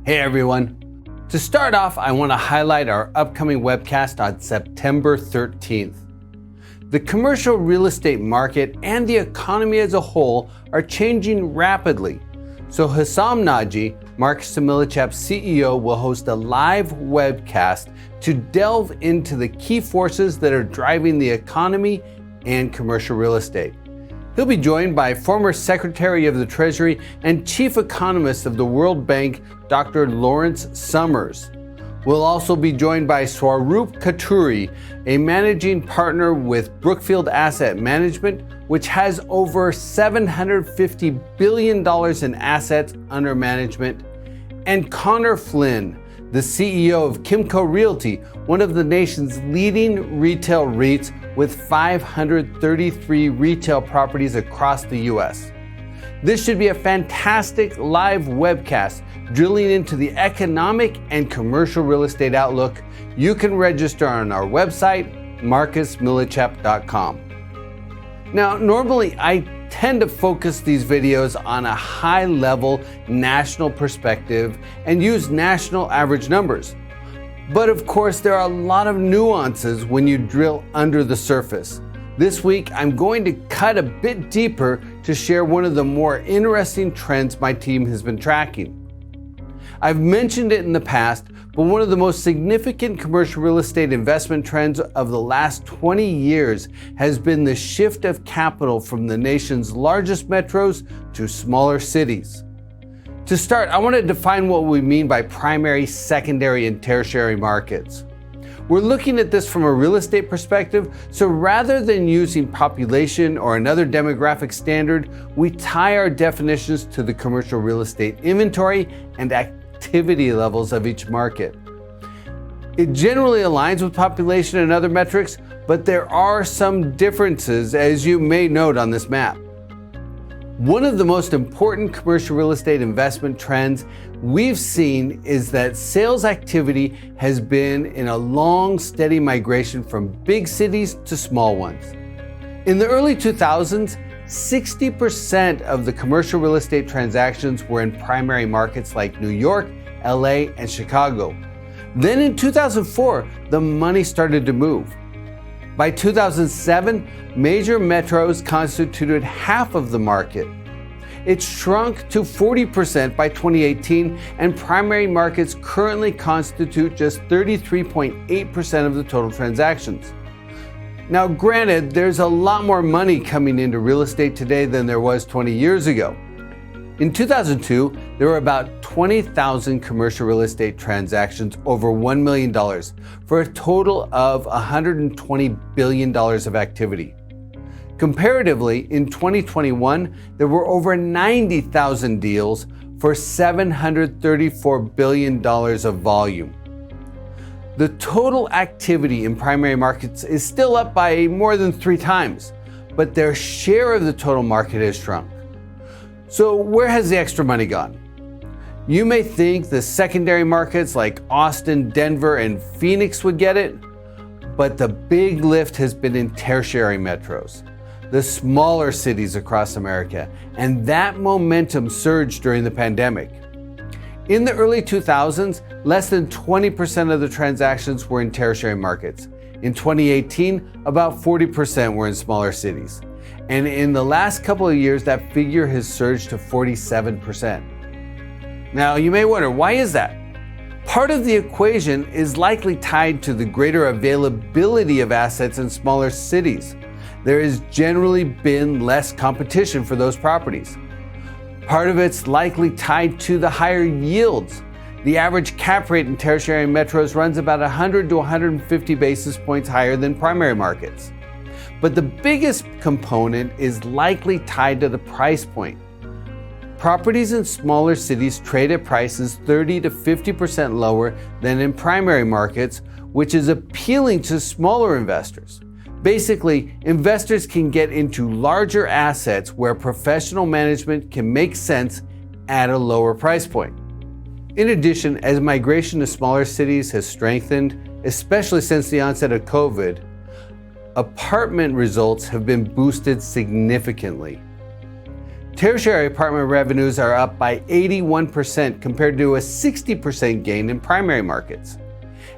Hey everyone. To start off, I want to highlight our upcoming webcast on September 13th. The commercial real estate market and the economy as a whole are changing rapidly. So Hussam Naji, Marcus & Millichap's CEO, will host a live webcast to delve into the key forces that are driving the economy and commercial real estate. He'll be joined by former Secretary of the Treasury and Chief Economist of the World Bank, Dr. Lawrence Summers. We'll also be joined by Swaroop Khaturi, a managing partner with Brookfield Asset Management, which has over $750 billion in assets under management, and Connor Flynn, the CEO of Kimco Realty, one of the nation's leading retail REITs with 533 retail properties across the U.S. This should be a fantastic live webcast drilling into the economic and commercial real estate outlook. You can register on our website, marcusmillichap.com. Now, normally I tend to focus these videos on a high-level national perspective and use national average numbers. But of course, there are a lot of nuances when you drill under the surface. This week, I'm going to cut a bit deeper to share one of the more interesting trends my team has been tracking. I've mentioned it in the past, but one of the most significant commercial real estate investment trends of the last 20 years has been the shift of capital from the nation's largest metros to smaller cities. To start, I want to define what we mean by primary, secondary, and tertiary markets. We're looking at this from a real estate perspective, so rather than using population or another demographic standard, we tie our definitions to the commercial real estate inventory and activity levels of each market. It generally aligns with population and other metrics, but there are some differences, as you may note on this map. One of the most important commercial real estate investment trends we've seen is that sales activity has been in a long, steady migration from big cities to small ones. In the early 2000s, 60% of the commercial real estate transactions were in primary markets like New York, LA, and Chicago. Then in 2004, the money started to move. By 2007, major metros constituted half of the market. It shrunk to 40% by 2018, and primary markets currently constitute just 33.8% of the total transactions. Now, granted, there's a lot more money coming into real estate today than there was 20 years ago. In 2002, there were about 20,000 commercial real estate transactions over $1 million for a total of $120 billion of activity. Comparatively, in 2021, there were over 90,000 deals for $734 billion of volume. The total activity in primary markets is still up by more than 3 times, but their share of the total market has shrunk. So where has the extra money gone? You may think the secondary markets like Austin, Denver, and Phoenix would get it, but the big lift has been in tertiary metros, the smaller cities across America, and that momentum surged during the pandemic. In the early 2000s, less than 20% of the transactions were in tertiary markets. In 2018, about 40% were in smaller cities. And in the last couple of years, that figure has surged to 47%. Now, you may wonder, why is that? Part of the equation is likely tied to the greater availability of assets in smaller cities. There has generally been less competition for those properties. Part of it's likely tied to the higher yields. The average cap rate in tertiary metros runs about 100 to 150 basis points higher than primary markets. But the biggest component is likely tied to the price point. Properties in smaller cities trade at prices 30 to 50% lower than in primary markets, which is appealing to smaller investors. Basically, investors can get into larger assets where professional management can make sense at a lower price point. In addition, as migration to smaller cities has strengthened, especially since the onset of COVID, apartment results have been boosted significantly. Tertiary apartment revenues are up by 81% compared to a 60% gain in primary markets.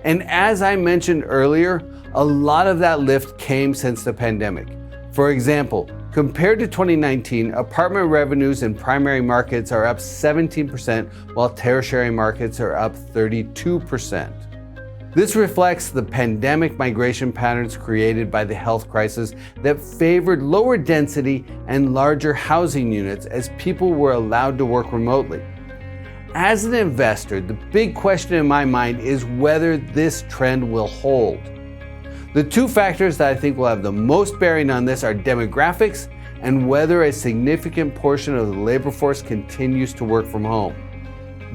And as I mentioned earlier, a lot of that lift came since the pandemic. For example, compared to 2019, apartment revenues in primary markets are up 17%, while tertiary markets are up 32%. This reflects the pandemic migration patterns created by the health crisis that favored lower density and larger housing units as people were allowed to work remotely. As an investor, the big question in my mind is whether this trend will hold. The two factors that I think will have the most bearing on this are demographics and whether a significant portion of the labor force continues to work from home.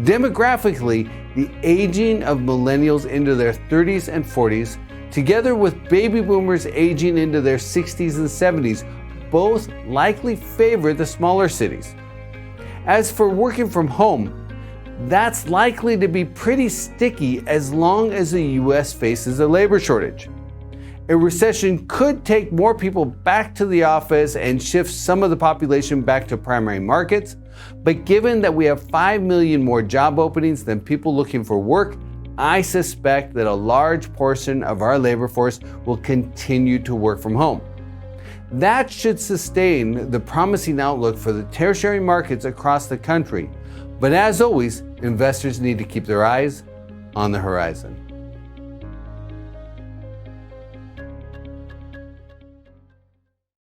Demographically, the aging of millennials into their 30s and 40s, together with baby boomers aging into their 60s and 70s, both likely favor the smaller cities. As for working from home, that's likely to be pretty sticky as long as the US faces a labor shortage. A recession could take more people back to the office and shift some of the population back to primary markets, but given that we have 5 million more job openings than people looking for work, I suspect that a large portion of our labor force will continue to work from home. That should sustain the promising outlook for the tertiary markets across the country. But as always, investors need to keep their eyes on the horizon.